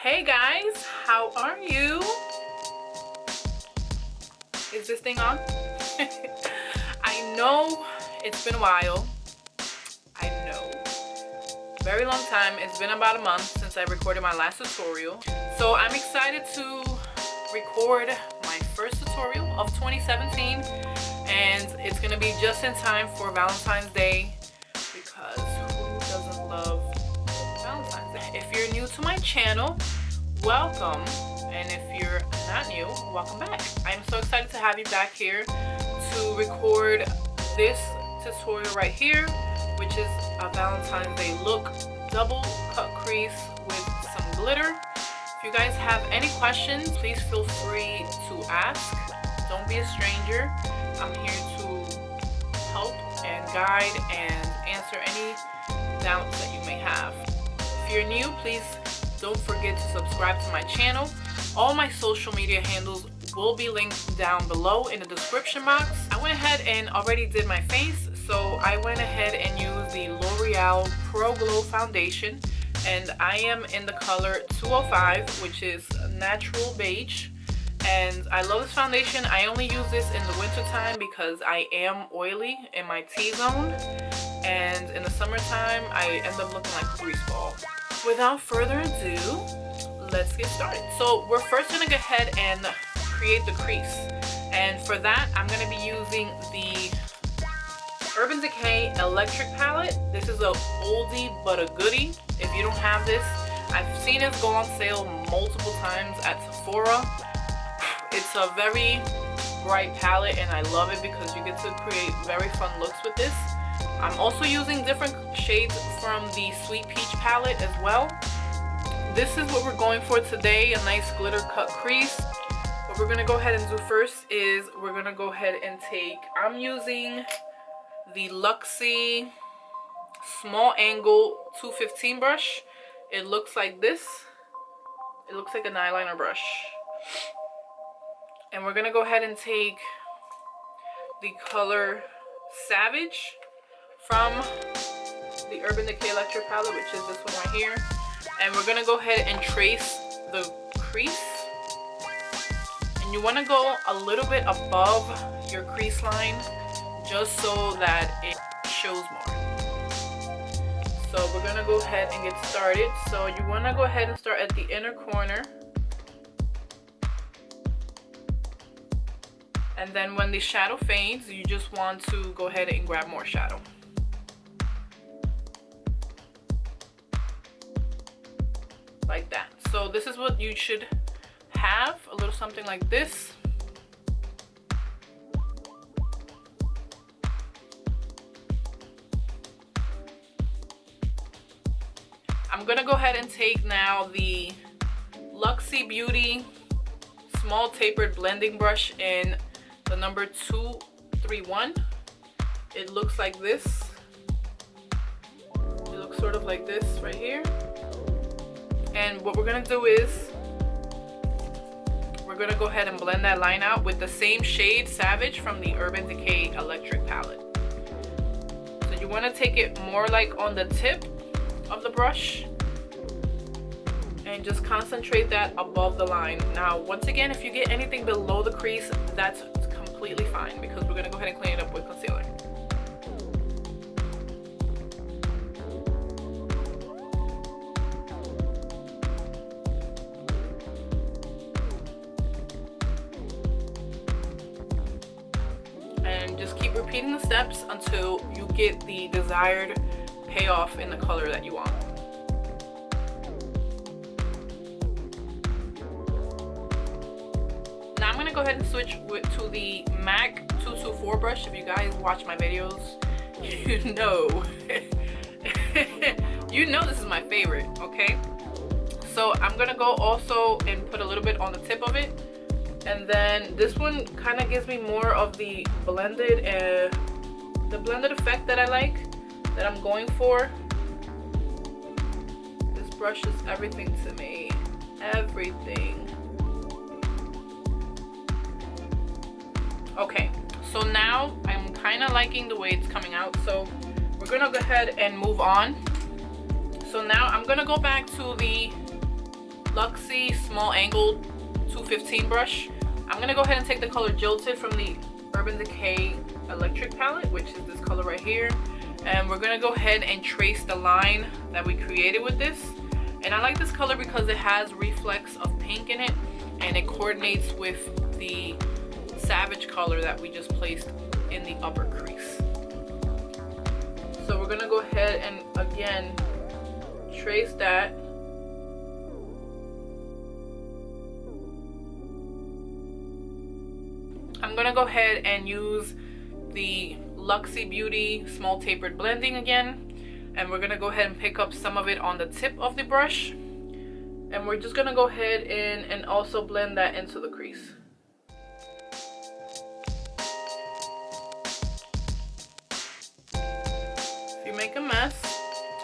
Hey guys, how are you? Is this thing on? I know it's been a while. I know. Very long time. It's been about a month since I recorded my last tutorial. So I'm excited to record my first tutorial of 2017. And it's going to be just in time for Valentine's Day. Because who doesn't love Valentine's Day? If you're new to my channel, welcome. And if you're not new, welcome back. I'm so excited to have you back here to record this tutorial right here, which is a Valentine's Day look, double cut crease with some glitter. If you guys have any questions, please feel free to ask. Don't be a stranger. I'm here to help and guide and answer any doubts that you may have. If you're new, please don't forget to subscribe to my channel. All my social media handles will be linked down below in the description box. I went ahead and already did my face, so I went ahead and used the L'Oreal Pro Glow foundation, and I am in the color 205, which is natural beige. And I love this foundation. I only use this in the winter time because I am oily in my T-zone, and in the summertime I end up looking like a grease ball. Without further ado, let's get started. So we're first going to go ahead and create the crease, and for that I'm going to be using the Urban Decay Electric palette. This is a oldie but a goodie. If you don't have this, I've seen it go on sale multiple times at Sephora. It's a very bright palette and I love it because you get to create very fun looks with this. I'm also using different shades from the Sweet Peach palette as well. This is what we're going for today, a nice glitter cut crease. What we're going to go ahead and do first is we're going to go ahead and take, I'm using the Luxie small angle 215 brush. It looks like this. It looks like an eyeliner brush. And we're going to go ahead and take the color Savage from the Urban Decay Electric palette, which is this one right here. And we're going to go ahead and trace the crease. And you want to go a little bit above your crease line just so that it shows more. So we're going to go ahead and get started. So you want to go ahead and start at the inner corner. And then when the shadow fades, you just want to go ahead and grab more shadow. Like that. So this is what you should have, a little something like this. I'm gonna go ahead and take now the Luxie Beauty small tapered blending brush in the number 231. It looks like this. It looks sort of like this right here. And what we're gonna do is we're gonna go ahead and blend that line out with the same shade Savage from the Urban Decay Electric palette. So you want to take it more like on the tip of the brush and just concentrate that above the line. Now once again, if you get anything below the crease, that's completely fine because we're gonna go ahead and clean it up with concealer. And just keep repeating the steps until you get the desired payoff in the color that you want. Now I'm gonna go ahead and switch to the MAC 224 brush. If you guys watch my videos, you know you know this is my favorite. Okay, so I'm gonna go also and put a little bit on the tip of it, and then this one kind of gives me more of the blended effect that I like, that I'm going for. This brush is everything to me, everything. Okay, so now I'm kind of liking the way it's coming out, so we're gonna go ahead and move on. So now I'm gonna go back to the Luxie small angled 215 brush. I'm gonna go ahead and take the color Jilted from the Urban Decay Electric palette, which is this color right here, and we're gonna go ahead and trace the line that we created with this. And I like this color because it has reflex of pink in it, and it coordinates with the Savage color that we just placed in the upper crease. So we're gonna go ahead and again trace that. I'm gonna go ahead and use the Luxie Beauty Small Tapered Blending again, and we're gonna go ahead and pick up some of it on the tip of the brush, and we're just gonna go ahead and also blend that into the crease. If you make a mess,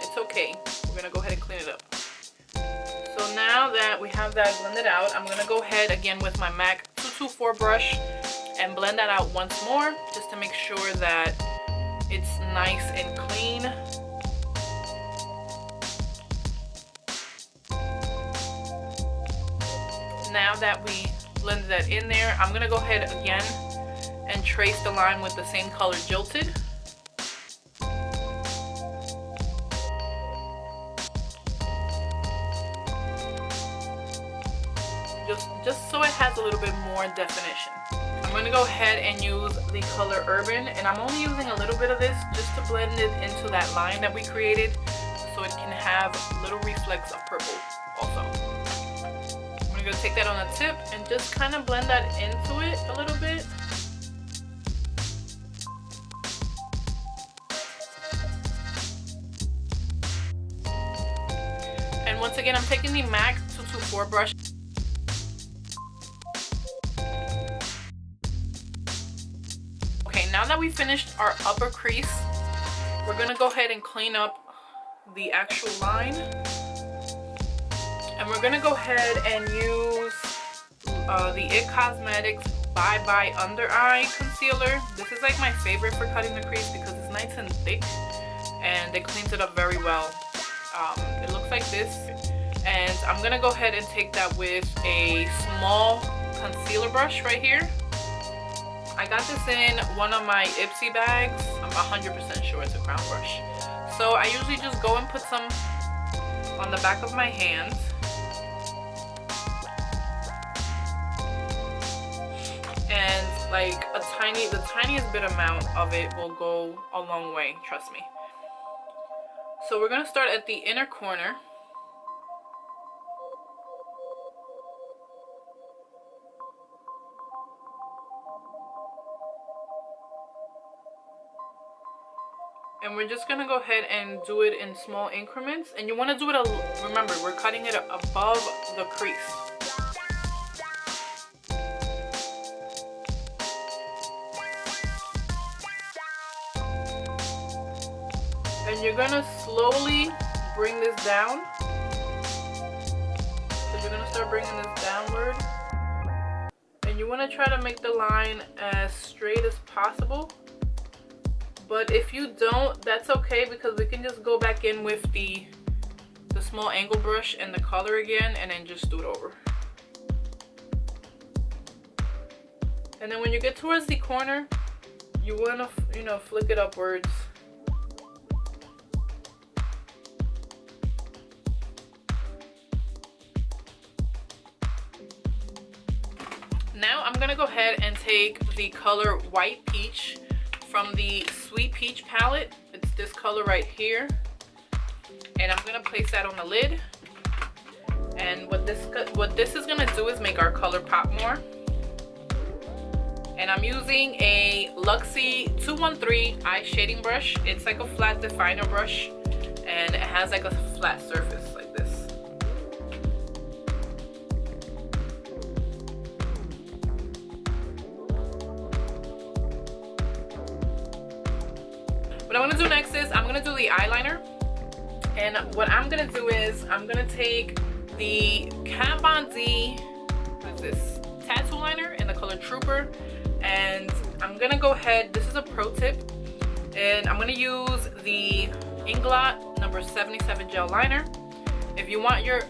it's okay. We're gonna go ahead and clean it up. So now that we have that blended out, I'm gonna go ahead again with my MAC 224 brush and blend that out once more, just to make sure that it's nice and clean. Now that we blended that in there, I'm gonna go ahead again and trace the line with the same color Jilted. Just so it has a little bit more definition. I'm going to go ahead and use the color Urban, and I'm only using a little bit of this just to blend it into that line that we created, so it can have little reflects of purple also. I'm going to take that on the tip and just kind of blend that into it a little bit. And once again, I'm taking the MAC 224 brush. Now that we finished our upper crease, we're gonna go ahead and clean up the actual line, and we're gonna go ahead and use the IT Cosmetics Bye Bye Under Eye Concealer. This is like my favorite for cutting the crease because it's nice and thick and it cleans it up very well. It looks like this, and I'm gonna go ahead and take that with a small concealer brush right here. I got this in one of my Ipsy bags. I'm 100% sure it's a crown brush. So I usually just go and put some on the back of my hands. And like the tiniest bit amount of it will go a long way, trust me. So we're gonna start at the inner corner. And we're just gonna go ahead and do it in small increments, and you want to do it, remember, we're cutting it above the crease. And you're gonna slowly bring this down. So you're gonna start bringing this downward, and you want to try to make the line as straight as possible. But if you don't, that's okay, because we can just go back in with the small angle brush and the color again, and then just do it over. And then when you get towards the corner, you want to, you know, flick it upwards. Now I'm gonna go ahead and take the color White Peach from the Sweet Peach palette. It's this color right here, and I'm gonna place that on the lid. And what this is gonna do is make our color pop more. And I'm using a Luxie 213 eye shading brush. It's like a flat definer brush, and it has like a flat surface like this. What I'm gonna do next is I'm gonna do the eyeliner. And what I'm gonna do is I'm gonna take the Kat Von D, what is this, tattoo liner in the color Trooper, and I'm gonna go ahead, this is a pro tip, and I'm gonna use the Inglot number 77 gel liner. If you want your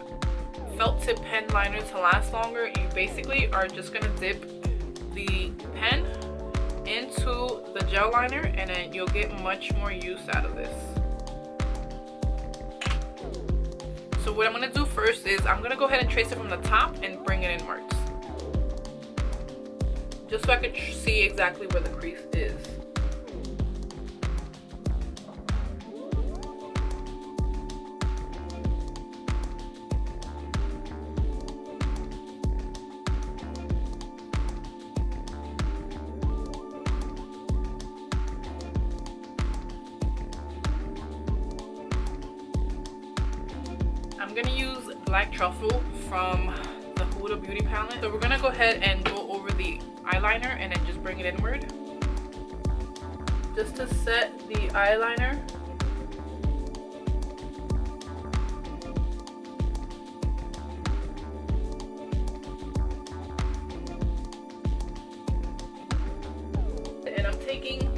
felt tip pen liner to last longer, you basically are just gonna dip the pen into the gel liner, and then you'll get much more use out of this. So what I'm gonna do first is I'm gonna go ahead and trace it from the top and bring it inwards, just so I can see exactly where the crease is. I'm gonna use black truffle from the Huda Beauty palette. So we're gonna go ahead and go over the eyeliner and then just bring it inward. Just to set the eyeliner. And I'm taking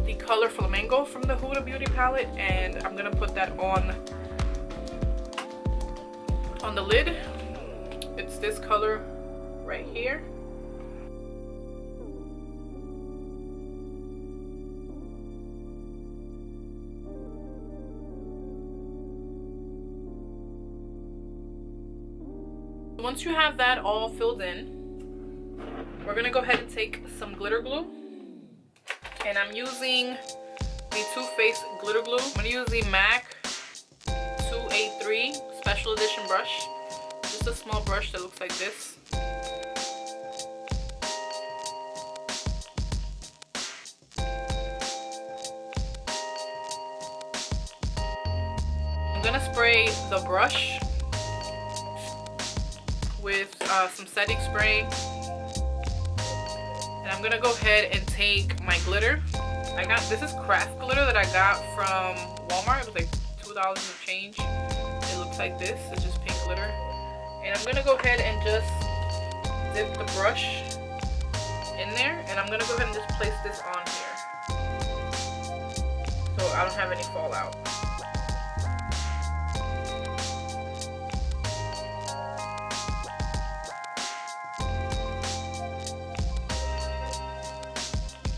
the color Flamingo from the Huda Beauty palette, and I'm gonna put that on the lid. It's this color right here. Once you have that all filled in, we're gonna go ahead and take some glitter glue, and I'm using the Too Faced glitter glue. I'm gonna use the MAC 2A3 special edition brush, just a small brush that looks like this. I'm gonna spray the brush with some setting spray, and I'm gonna go ahead and take my glitter. This is craft glitter that I got from Walmart. It was like $2 and change. It looks like this. It's just pink glitter. And I'm gonna go ahead and just dip the brush in there, and I'm gonna go ahead and just place this on here so I don't have any fallout.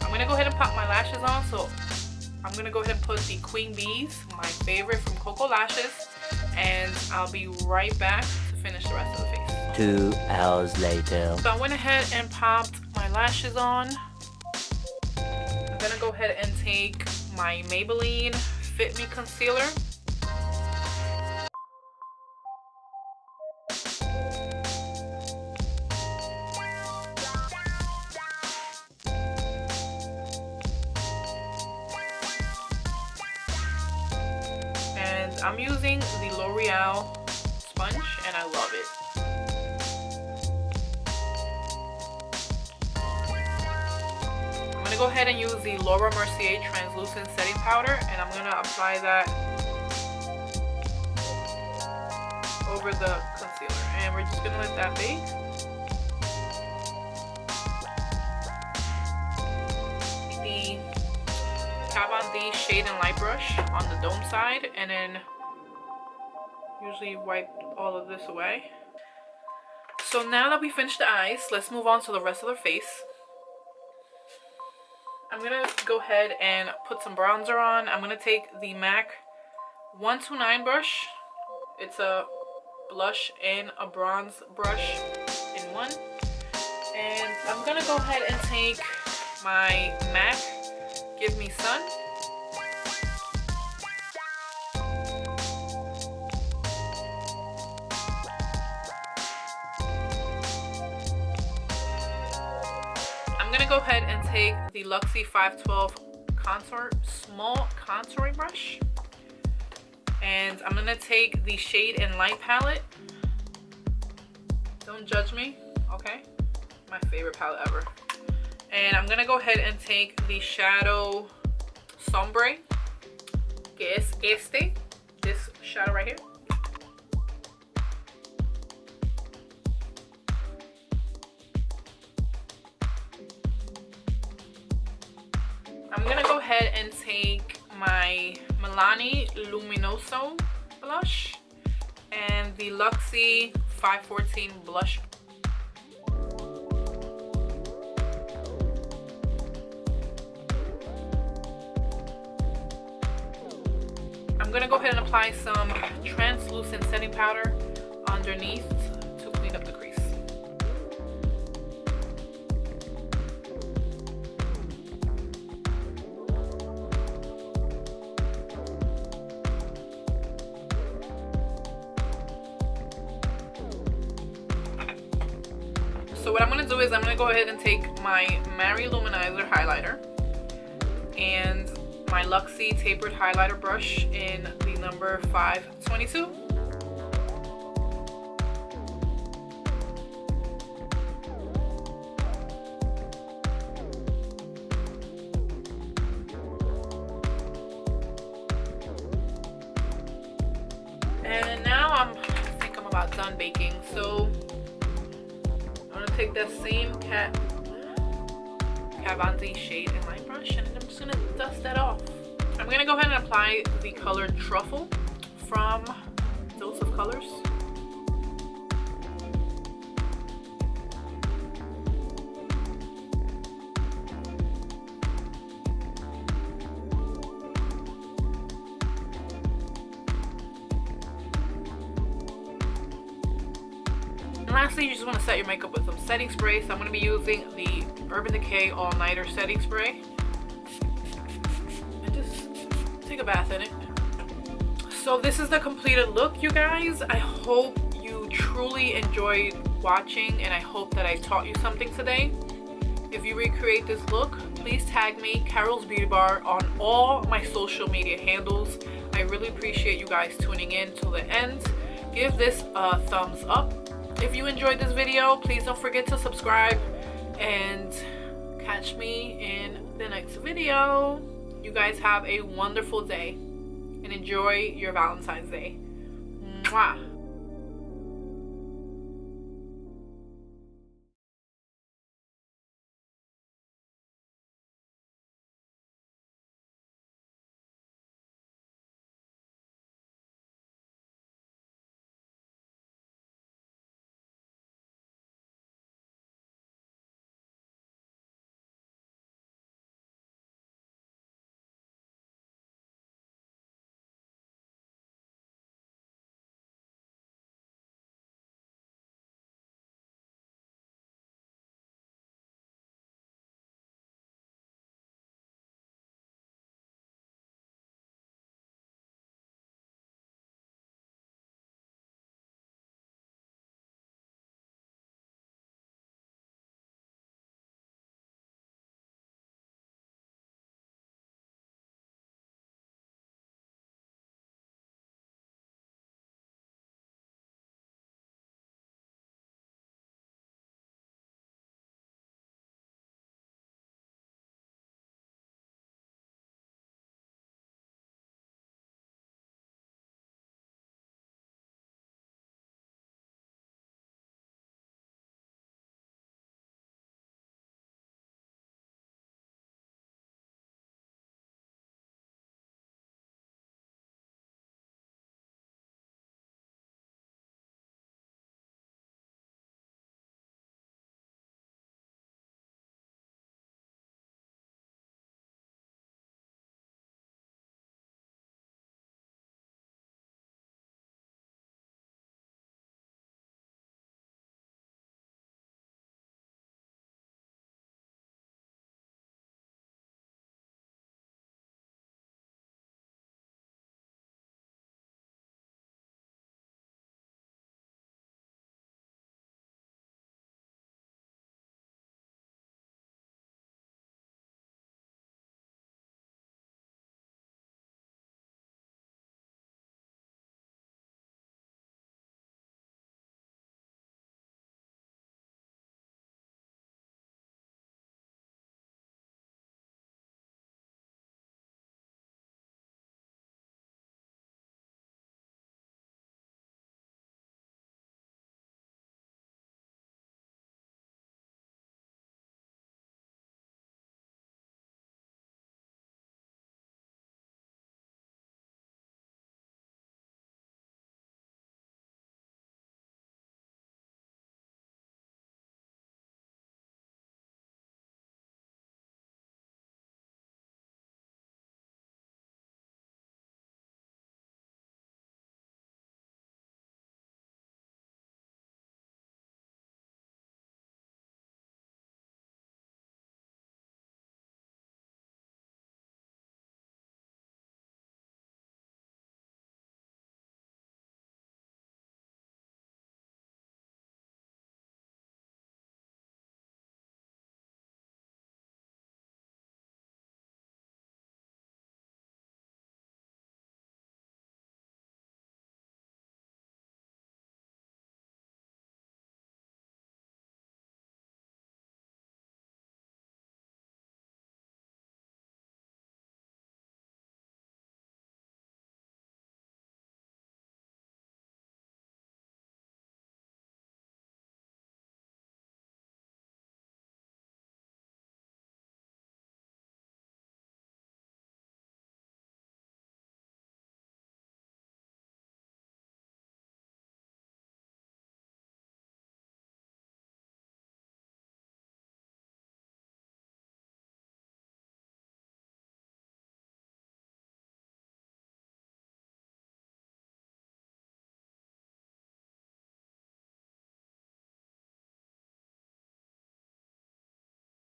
I'm gonna go ahead and pop my lashes on, so I'm gonna go ahead and put the Queen Bees, my favorite from Coco Lashes, and I'll be right back to finish the rest of the face. 2 hours later. So I went ahead and popped my lashes on. I'm gonna go ahead and take my Maybelline Fit Me Concealer. And I'm using the L'Oreal sponge, and I love it. I'm gonna go ahead and use the Laura Mercier translucent setting powder, and I'm gonna apply that over the concealer, and we're just gonna let that bake. The Kat Von D Shade and Light Brush on the dome side, and then usually wipe all of this away. So now that we finished the eyes, let's move on to the rest of the face. I'm gonna go ahead and put some bronzer on. I'm gonna take the MAC 129 brush. It's a blush and a bronze brush in one. And I'm gonna go ahead and take my MAC Give Me Sun. I'm gonna go ahead and take the Luxie 512 Contour Small Contouring Brush. And I'm gonna take the Shade and Light palette. Don't judge me, okay? My favorite palette ever. And I'm gonna go ahead and take the Shadow Sombre, que es this shadow right here. I'm gonna go ahead and take my Milani Luminoso blush, and the Luxie 514 blush. I'm gonna go ahead and apply some translucent setting powder underneath to clean up the crease. So what I'm going to do is I'm going to go ahead and take my Lou-Manizer highlighter and my Luxie tapered highlighter brush in the number 522. And now I think I'm about done baking. So I'm gonna take that same Cavanti shade in my brush and I'm just gonna dust that off. I'm gonna go ahead and apply the color Truffle from Dose of Colors. And lastly, you just want to set your makeup with some setting spray. So I'm going to be using the Urban Decay All Nighter setting spray. And just take a bath in it. So this is the completed look, you guys. I hope you truly enjoyed watching and I hope that I taught you something today. If you recreate this look, please tag me, Carol's Beauty Bar, on all my social media handles. I really appreciate you guys tuning in till the end. Give this a thumbs up. If you enjoyed this video, please don't forget to subscribe and catch me in the next video. You guys have a wonderful day and enjoy your Valentine's Day. Mwah.